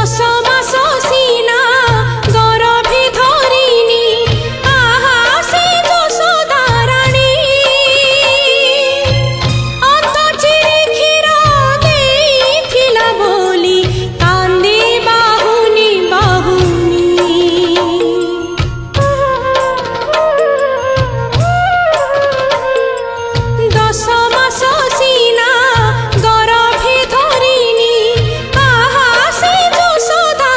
দশ মাস সিনা গরভে ধরিনি, আহা সে যশোদা রানী। অন্ত চিরে ক্ষীর ଦେଇଥିଲା ବୋଲି কান্দে বাহুনি বাহুনি। দশ মাস সিনা গরভে ধরিনি, আহা সে যশোদা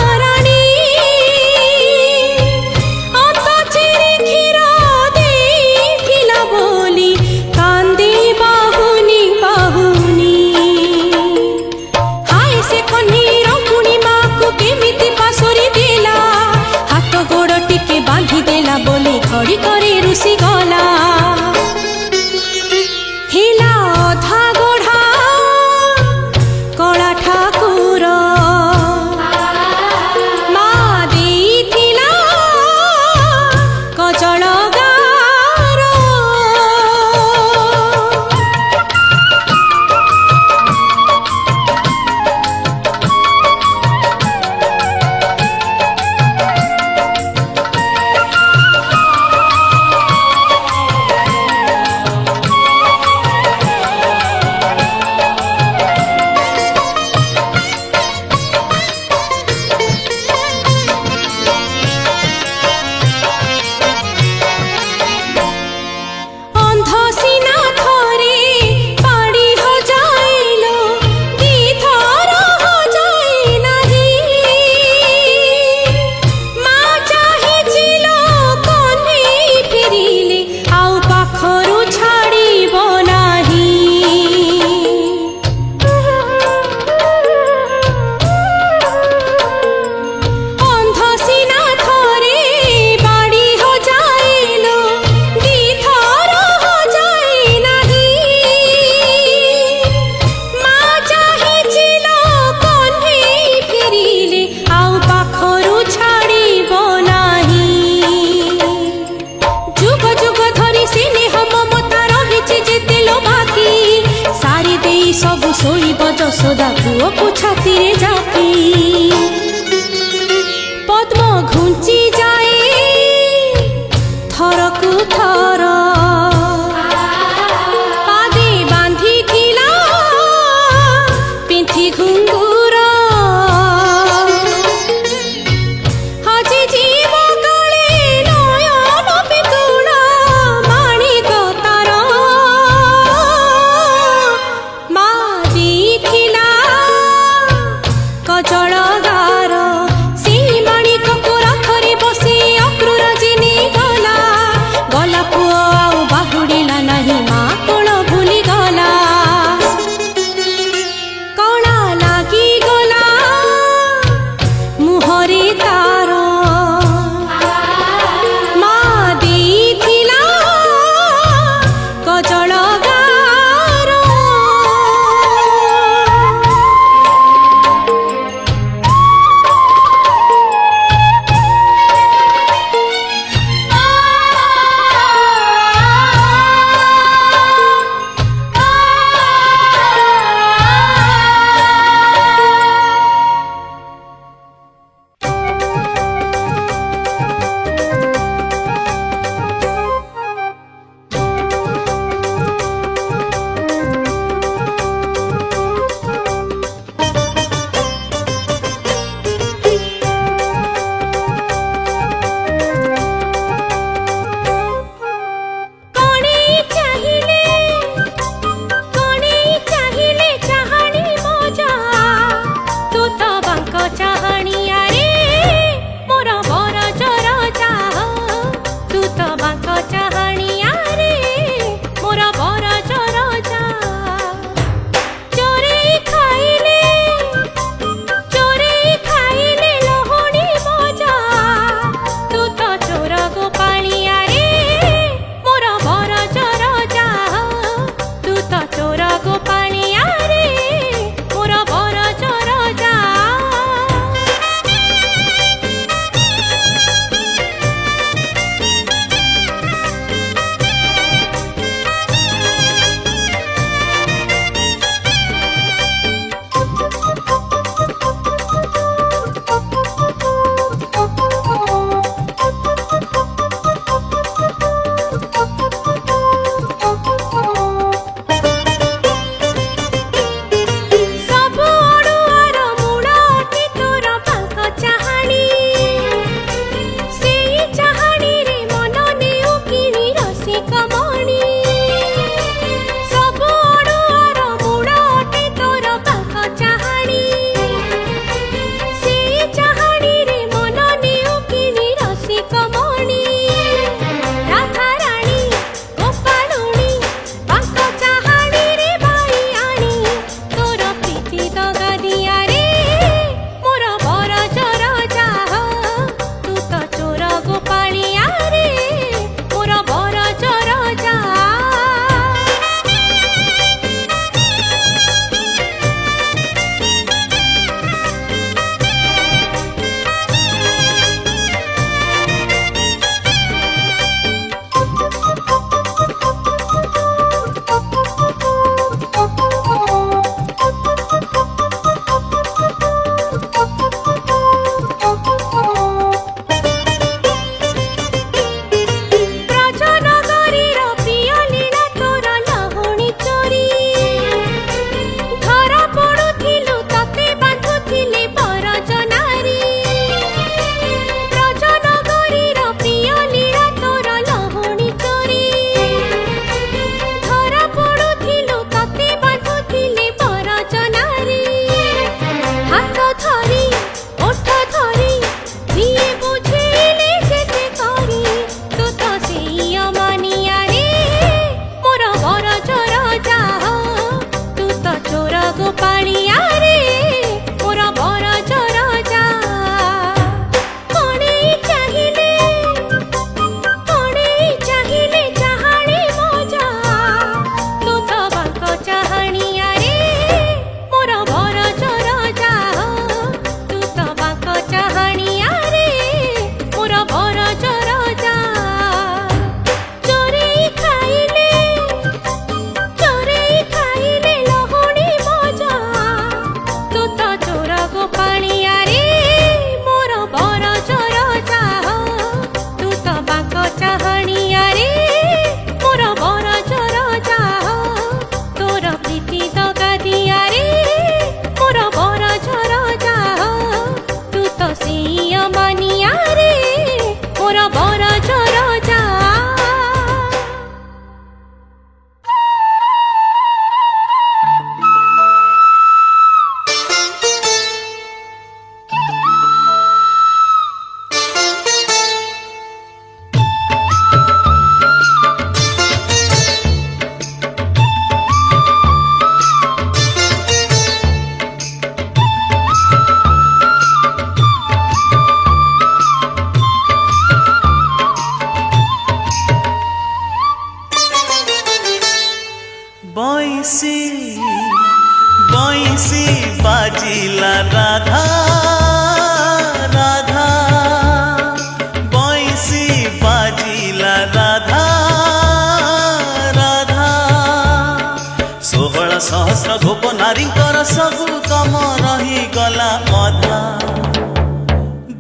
सबु कम रही गला अधा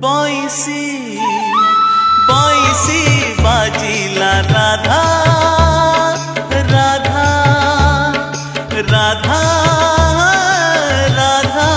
बैसी बैसी बाजिला राधा राधा राधा राधा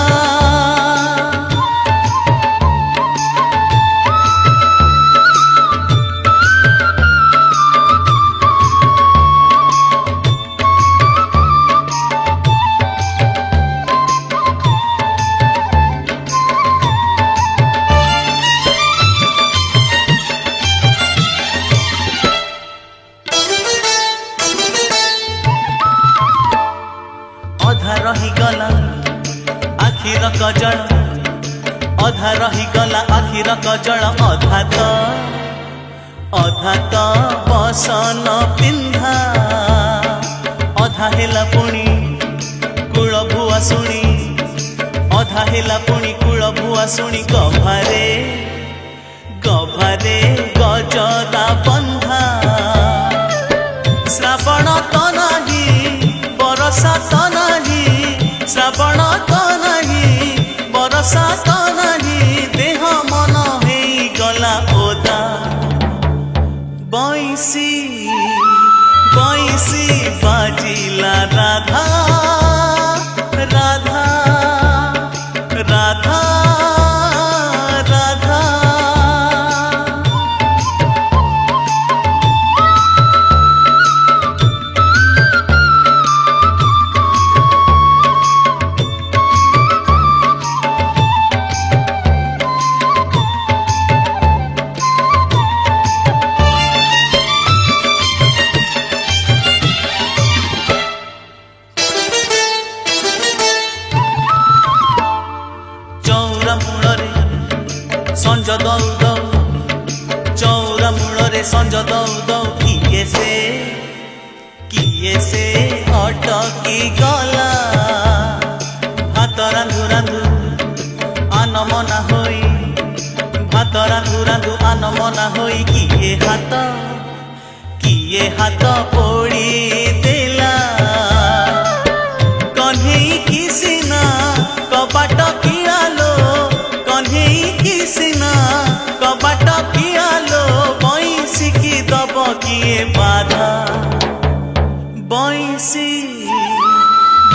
अधा रहीगला आखिर कजल अधा रहीगला आखिर कजल अधा तो बसन पिंधा अधा हेला पुणी कूल भुआ शुणी अधा हेला पुणी कूल भुआ शुणी गभारे गभारे गजरा बंधा श्रावण तो नहीं बरसा तो नहीं श्रावण तो नहीं बरसा तो नहीं देह मन हो गला ओदा बैसी बैसी बाजिला राधा राधा राधा राधा संज दौ दौ चौरा मूल संज दौ दौ किए से अटकी गला भात रांधु रांधु आनमना होई भात रांधु रांधु आनमना होई किए हाथ पोड़ी देला कन्हई किसिना कबाट कियालो कन्हई किसिना कबाट कियालो बैसी की दब किए बाधा बैसी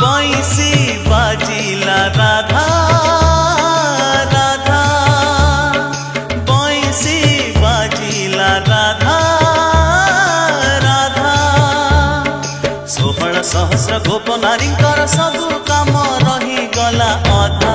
बैसी बाजिला राधा राधा बैसी बाजिला राधा राधा 16 सहस्र गोप नारींकर सबु काम रही गला अधा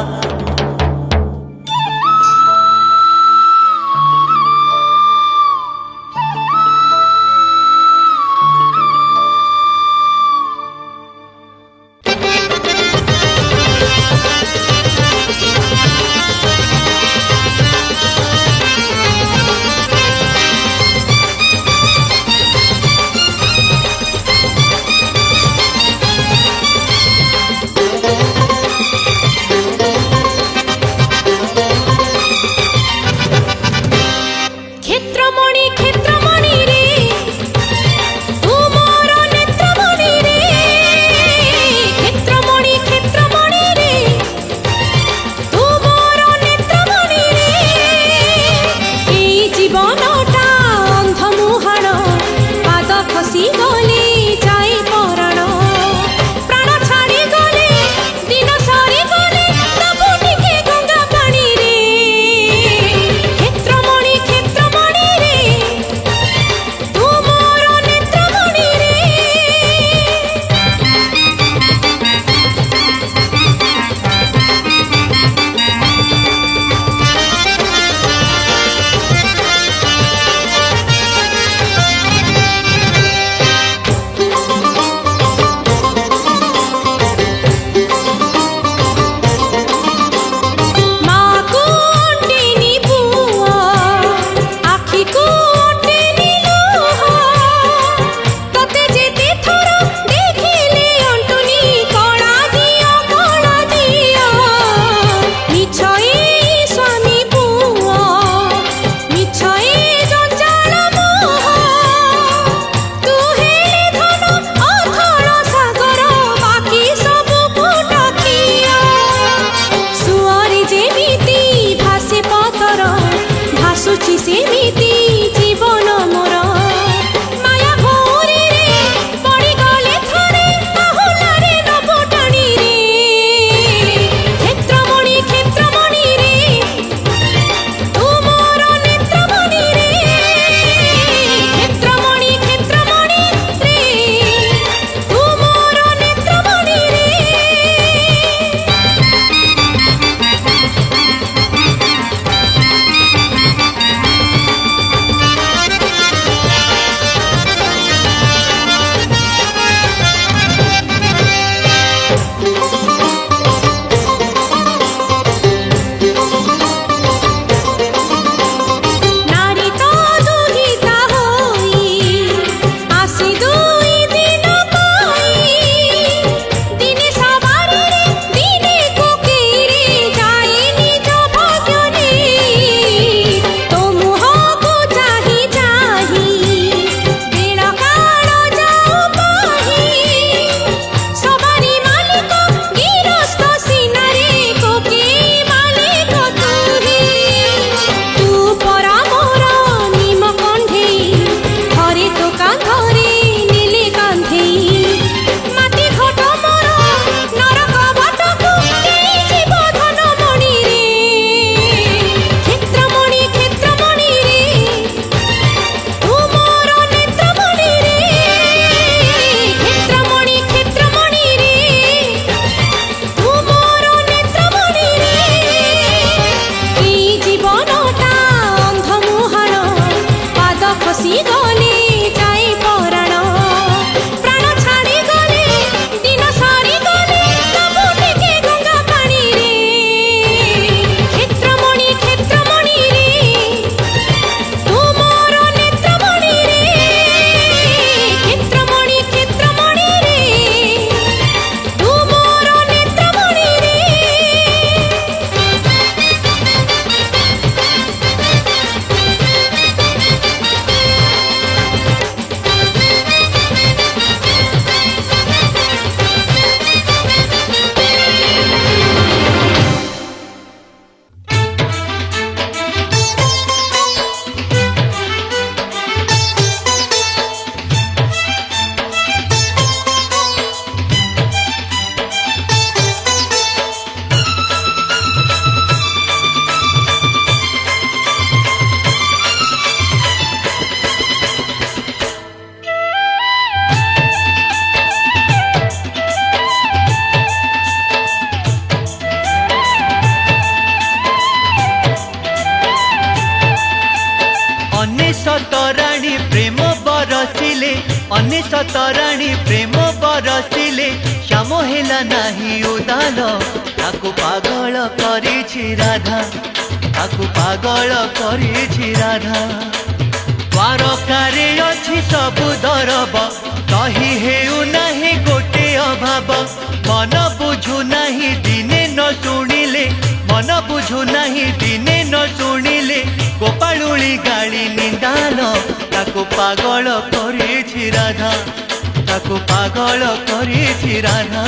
तराणी प्रेम बरसिले अनेश तराणी प्रेम बरसिले श्याम हेला नाही उदाल ताकू पागल करिछि राधा ताकू पागल करिछि राधा द्वारकारे अछि सबु दरब कही हेउ नाही गोटे अभाव मन बुझु नाही दिने न शुणिले मन बुझु नाही दिने न शुणिले गोपाळुली गाड़ी निंदाल ताकू पागल करिछि राधा ताकू पागल करिछि राधा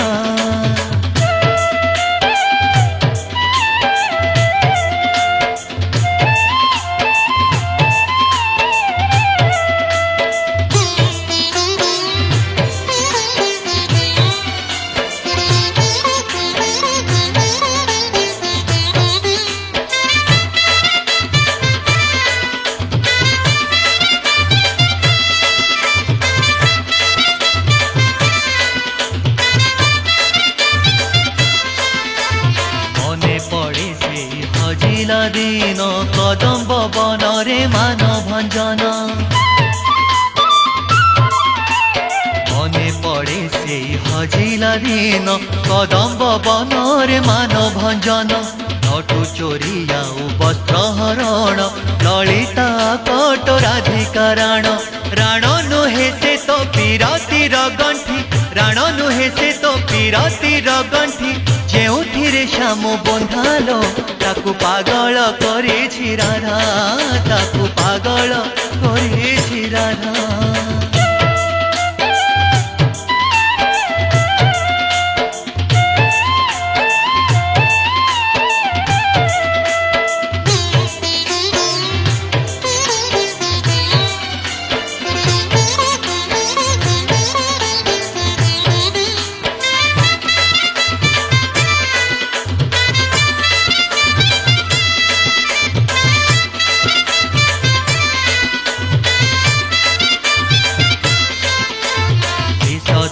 दिन कदम्ब बनरे मान भंजन मने पड़े से हजिला दिन कदम्ब बनरे मान भंजन नटु चोरिया वस्त्र हरण ललिता कट राधिका राण राण नुहे से तो पीरतीर गंठी राण नुहे से तो पीरतीर गंठी जेउथिरे श्याम बंधालो ताकू पागल करिछि राधा ताकू पागल करिछि राधा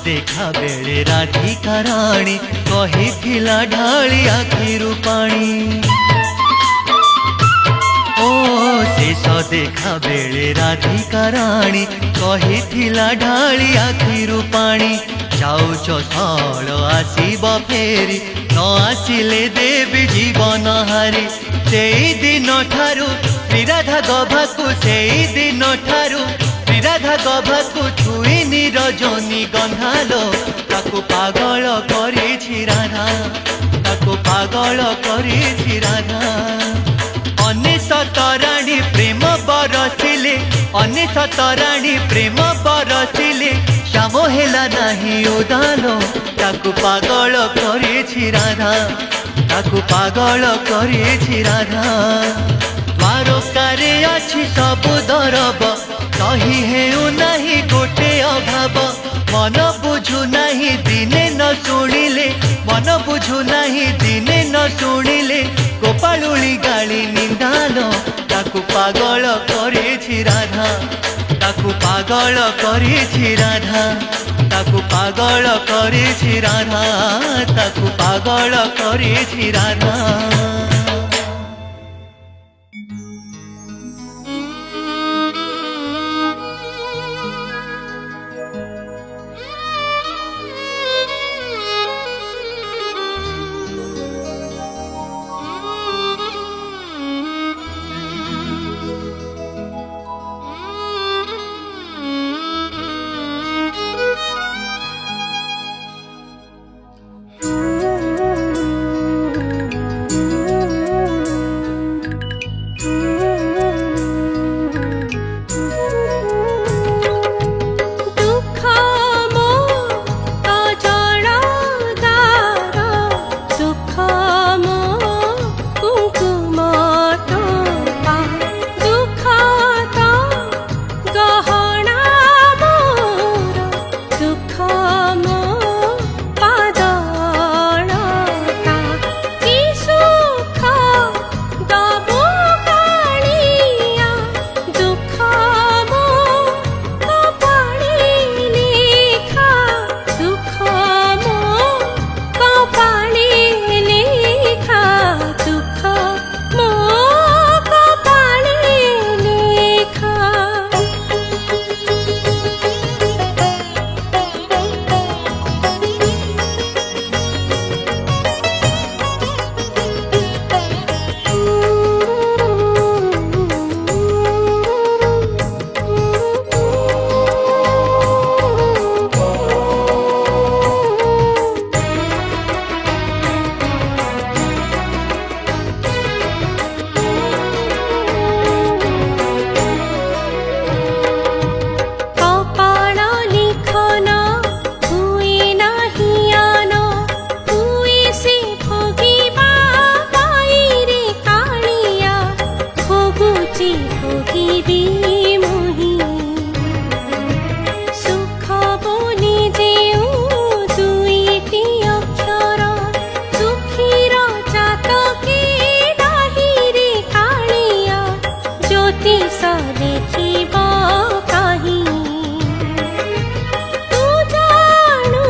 देखा बेले राधिका राणी कहिथिला ढाली आखिरु पानी ओ शेष देखा बेले राधिका राणी कहिथिला ढाली आखिरु पानी जाउच स्थल आसीब फेरी न आसिले देवी जीवन हारी सेई दिन ठारू श्री राधा गभाकु सेई दिन ठारू राधा गभाकु छुईनी रजनी गंधालो ताकू पागल करिछि राधा ताकू पागल करिछि राधा अनेश तराणी प्रेम बरसिले अनेश तराणी प्रेम बरसिले श्याम हेला नाही उदालो ताकू पागल करिछि राधा ताकू पागल करिछि राधा द्वारकारे अछि सबु दरब कही हेउ नाही गोटे अभाव मन बुझु नाही दिने न शुणिले मन बुझु नाही दिने न शुणिले गोपाळुली गाड़ी निंदालो ताकू पागल करिछि राधा ताकू पागल करिछि राधा ताकू पागल करिछि राधा ताकू पागल करिछि राधा আজি ভোগিবি মুহি সুখ বলি যেও দুইটি অক্ষর দুঃখীর জাতকে নাহিরে কালিয়া জ্যোতিষ দেখিব কাহি তু জাণু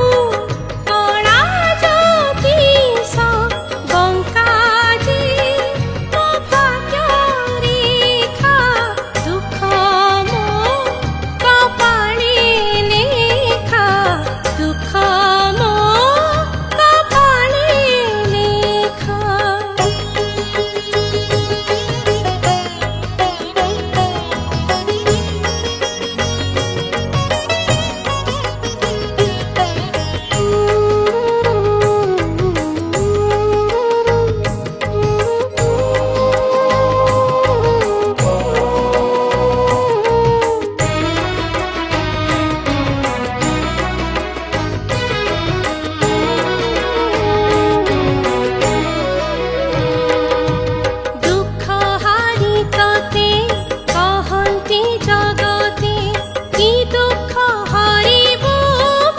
কণা জ্যোতিষ বঙ্কা যে ମୋ ଭାଗ୍ୟ ରେଖା ଦୁଃଖ ମୋ କପାଳେ ଲେଖା ଦୁଃଖ ମୋ କପାଳେ ଲେଖା দুঃখ হারি ততে কহন্তি জগতে কি দুঃখ হরিব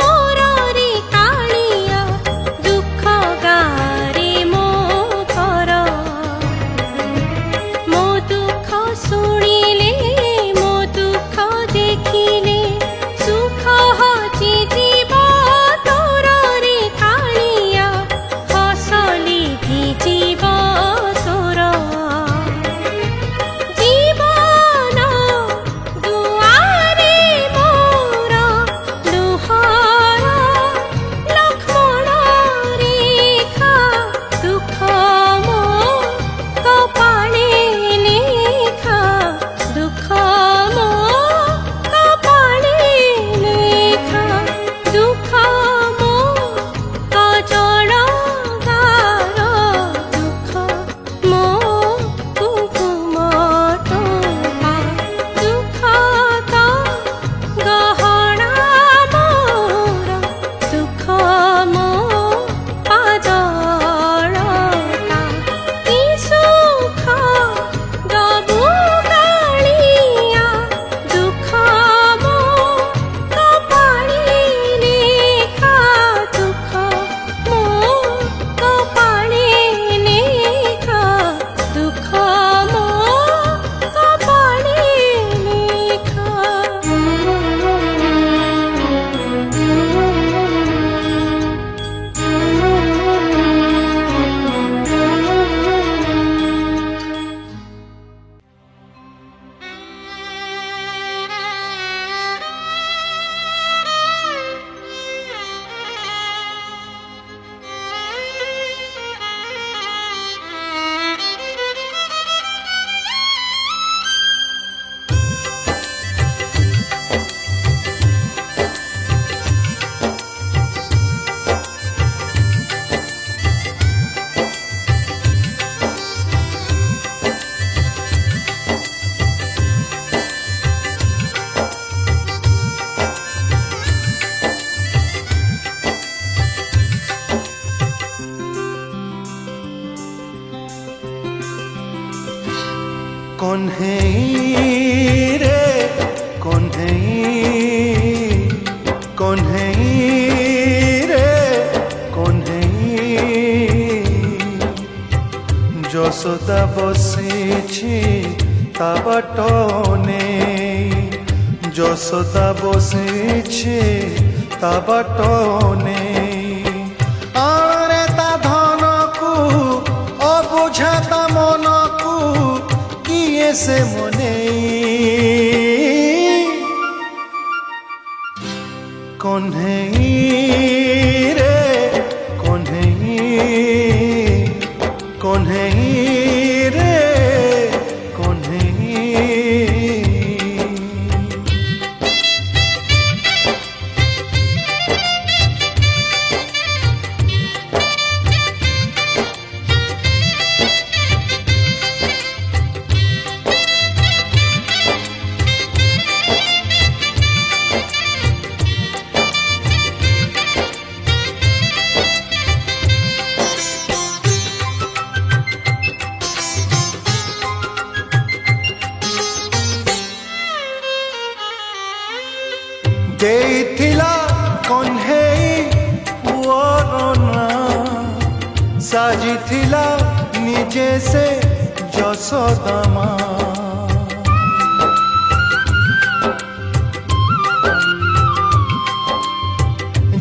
মোর রে কালিয়া দুঃখ গারে ମୋ ঘর ମୋ ଦୁଃଖ ଶୁଣିଲେ ମୋ ଦୁଃଖ ଦେଖିଲେ ସୁଖ ହଜି ଯିବ ତୋର ରେ କାଳିଆ ହସଲି ଭିଜିବ ତୋର ଜୀବନ ଦୁଆରେ ମୋର ଲୁହର ଲକ୍ଷ୍ମଣ ରେଖା ଦୁଃଖ ମୋ କପାଳେ ଲେଖା ଦୁଃଖ ମୋ କପାଳେ ଲେଖା ଦୁଃଖ ମୋ କଜଳ ଗାର ଦୁଃଖ ମୋ କୁଙ୍କୁମ ଟୋପା ଦୁଃଖ ତ ଗହଣା ମୋର ଦୁଃଖ ମୋ ପାଦଳତା କି ସୁଖ ଦବୁ କାଳିଆ ଦୁଃଖ ମୋ କପାଳେ ଲେଖା ଦୁଃଖ ମୋ କପାଳେ ଲେଖା ଦୁଃଖ ମୋ କପାଳେ कन्हई रे कन्हई कन्हई रे कन्हई যশোদা বসেছি তা বাটনে যশোদা বসেছি তা বাটনে আরে তা ধনকু অবুঝা তা মনকু কিয়ে সে মনে কন্হেই রে কন্হেই কন্হেই রে কন্হেই ଦେଇଥିଲା କହ୍ନେଇ ପୁଅର ନାଁ ସାଜିଥିଲା ନିଜେ ସେ ଯଶୋଦା ମା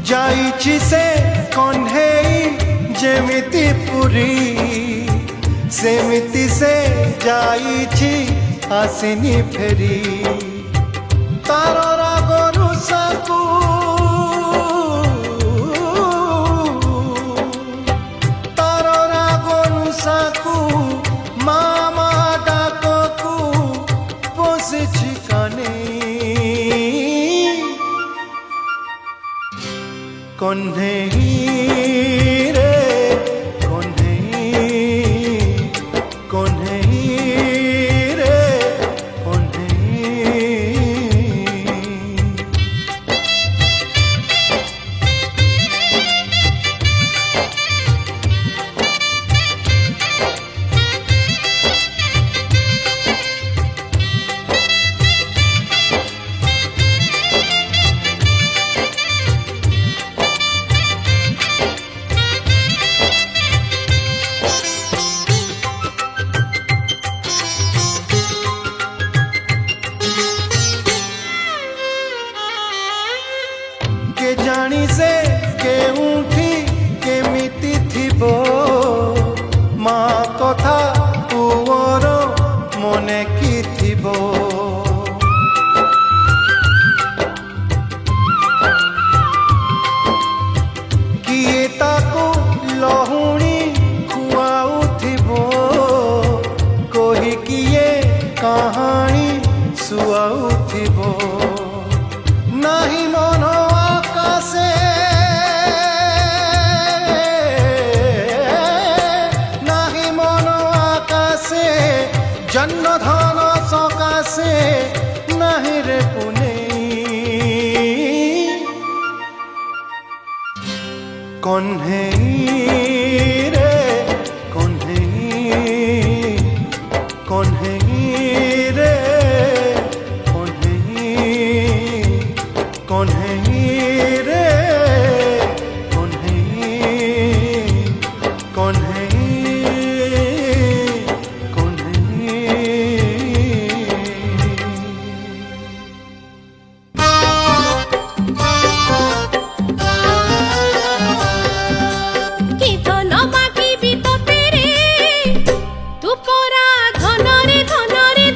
ଯାଇଛି ସେ କହ୍ନେଇ ଯେମିତି ପୁରୀ ସେମିତି ସେ ଯାଇଛି ଆସିନି ଫେରି ତାର ରାଗ ରୁଷାକୁ ତାର ରାଗ ରୁଷାକୁ ମାମା ଡାକକୁ ବସିଛି କାନେଇ କହ୍ନେଇ ରେ ଜାଣି ସେ କେଉଁଠି କେମିତି ଥିବ ମା କଥା ପୁଅର ମନେ କି ଥିବ କିଏ ତାକୁ ଲହୁଣୀ ଖୁଆଉଥିବ କହି କିଏ କାହାଣୀ ଶୁଆଉଥିବ ନାହିଁ ମନ ନାହିଁ ମନ ଆକାଶେ ଜନ୍ମ ଧନ ସକାଶେ ନାହିଁ ରେ ପୁନେଇ କହ୍ନେଇ ରେ କହ୍ନେଇ କହ୍ନେଇ ରେ କହ୍ନେଇ କହ୍ନେଇ রে কহ্নেই কি ধন মাগিবি তোতে রে তু পরা ধনরে ধনরে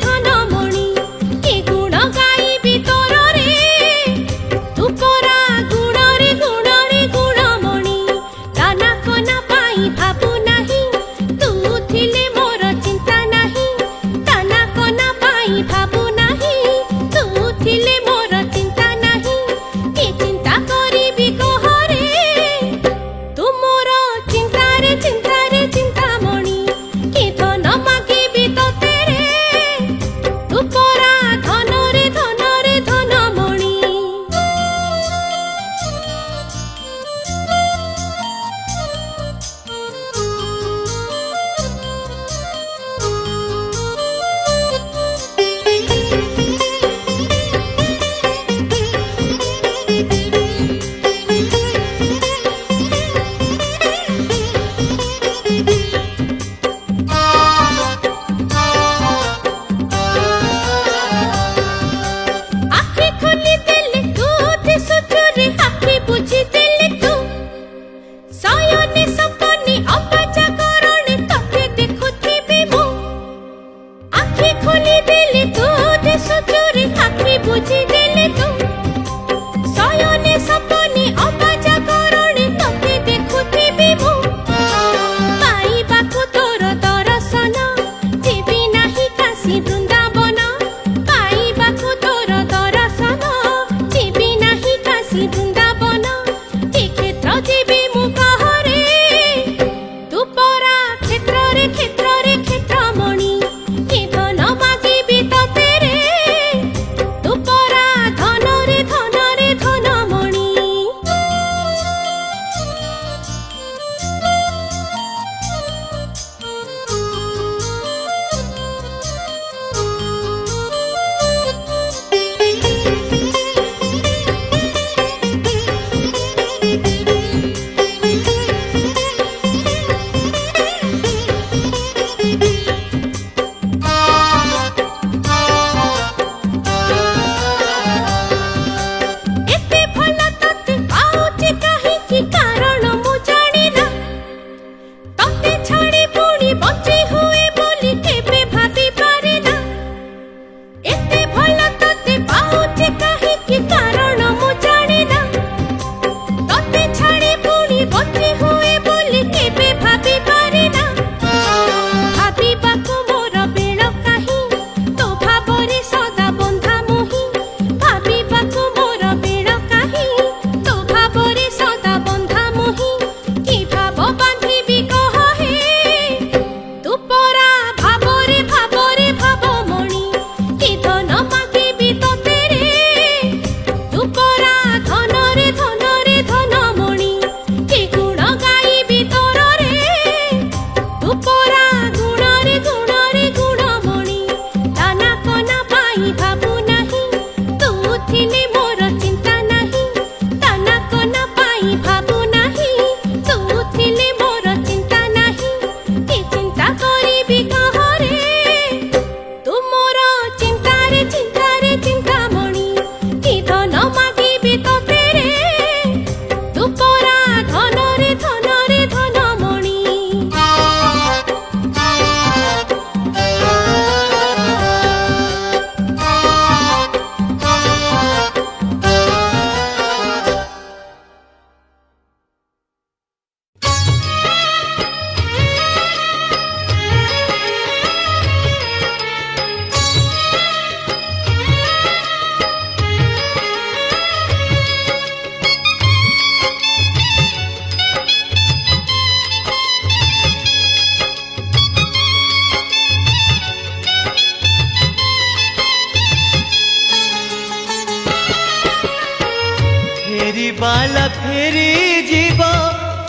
बाला फेरी जीव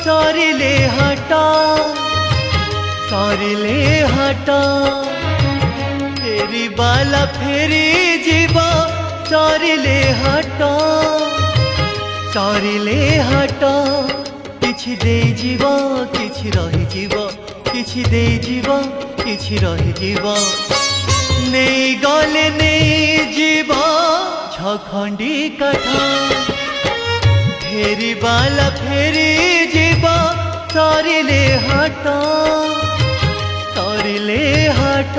सरिले हाट सरिले हाट फेरी बाला फेरी जीव सरिले हाट सरिले हाट किछि देई जीव किछि रहि जीव किछि देई जीव किछि रहि जीव नहीं गले नहीं जीव छखंडी काठ फेरी बाला फेरी जीव सरिले हाट सरिले हाट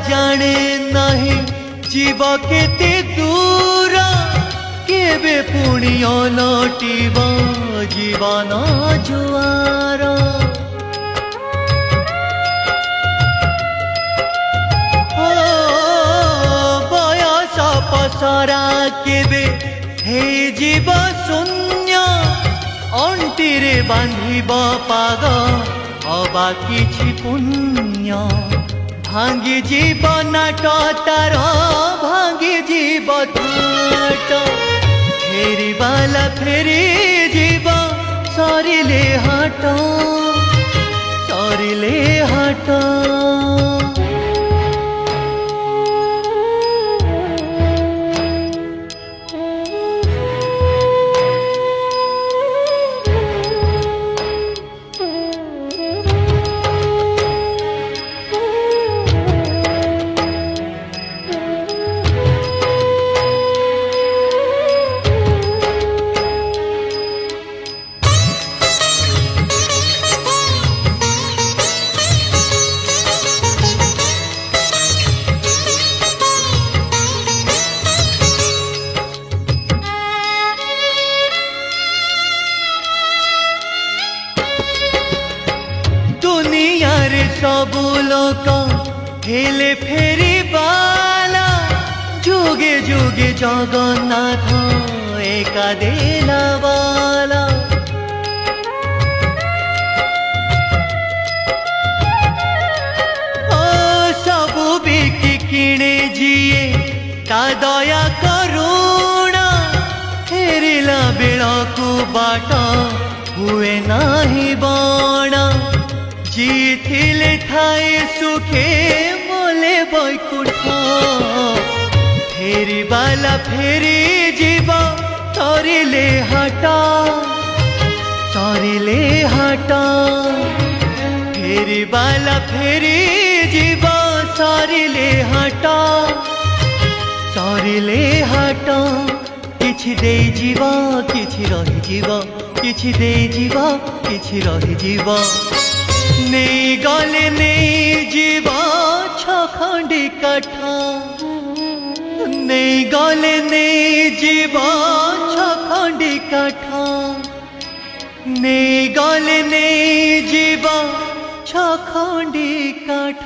जाने नहीं जीव केते दूर केबे पुणी लौटिब जीवन जुआर बयस पसरा केबे हे जीव शून्य अंटीरे बांधिब पाग अबा किछि पुण्य भांगी जीव नाट तार भांगी जीव थाट फेरी बाला फेरी जीव सरिले हाट सरिले हाट सबु लोक हेले फेरी बाला जुगे जुगे जगन्नाथ एका देला बाला ओ सबु बिकी किणे जिए ता दया करुणा फेरिला बेळकु बाट हुए नाही बणा जीथिले थाए सुखे मोले बैकुंठ फेरी बाला फेरी जीव सरिले हाट सरिले हाट फेरी बाला फेरी जीव सरिले हाट सरिले हाट किछि देई जीव किछि रहि जीव किछि देई जीव किछि रहि जीव नहीं गले नहीं जीव छखंडी काठ नहीं गले नहीं जीव छखंडी काठ नहीं गले नहीं जीव छखंडी काठ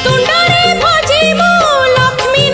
तुंडरे भजी मो लक्ष्मी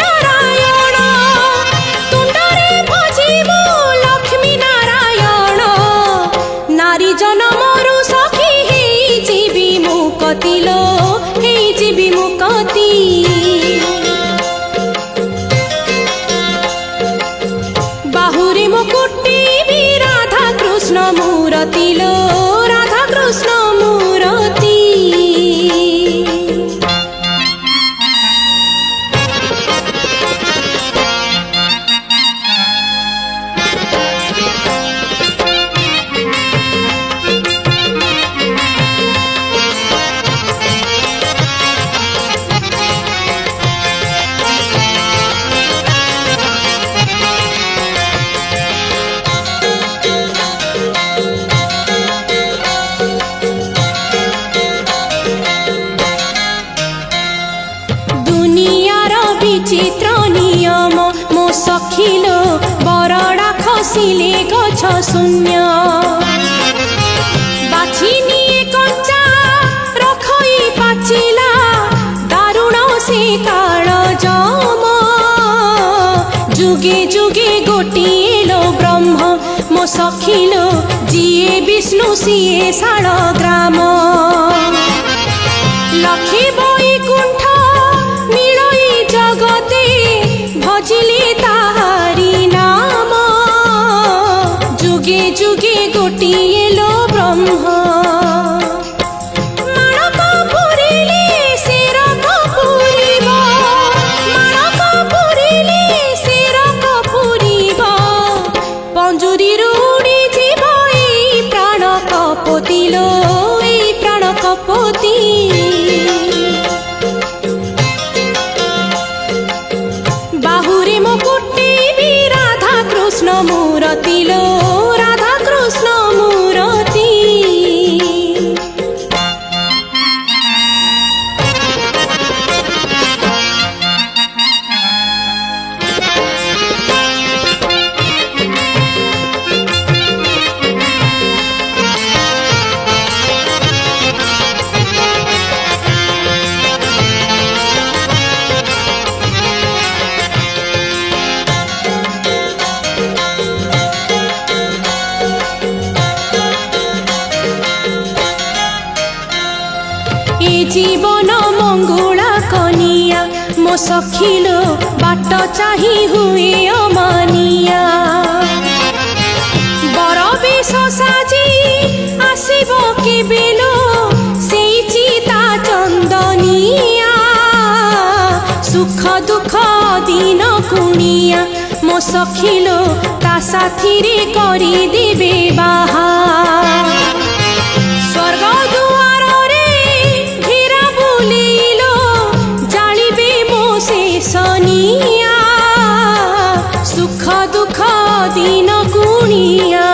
বসিলে গছ শূন্য বাছি নিয়ে কঞ্চা রখই পাচিলা দারুণ সে কাল জম যুগে যুগে গোটিয়ে লো ব্রহ্ম মো সখিলো যিয়ে বিষ্ণু সিয়ে শাল গ্রাম লক্ষী বৈকুণ্ঠ মিলই জগতে ভজিলে তাহারি নাম যুগে যুগে গোটিয়ে লো ব্রহ্ম মাণক পুরিলে শিরক পুরিব মাণক পুরিলে শিরক পুরিব পঞ্জুরিରୁ উড়ি ଯିବ এই প্রাণ কপতি লো এই প্রাণ কপতি বাহুরে মুকুটে বি রাধা কৃষ্ণ মূরতি লো রাধা কৃষ্ণ মূরতি এ জীবন মঙ্গলা কনিয়া মো সখিলো বাট চাহি হুয়ে অমানিয়া বড় বেশ সাজি আসিব কেবেলো সেই চিতা চন্দনিয়া সুখ দুঃখ দিন কুণিয়া মো সখিলো তা সাথীরে করি দেবে বাহা স্বর্গ দুয়ারে ঘেরা বুলিল জালিবে মো শেষনিয়া সুখ দুঃখ দিন গুণিয়া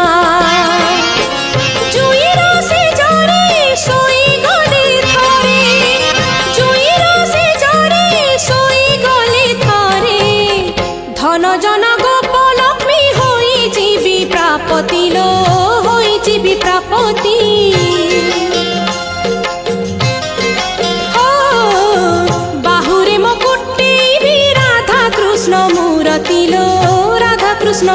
জুইর সেজরে শোই গলে থরে জুইর সেজরে শোই গলে থরে ধন জন গোপ লক্ষ্মী হই ଯିବି প্রাপতি লো হই ଯିବି প্রাপতি বাহুরে মুকুটে বি রাধা কৃষ্ণ মূরতি লো রাধা কৃষ্ণ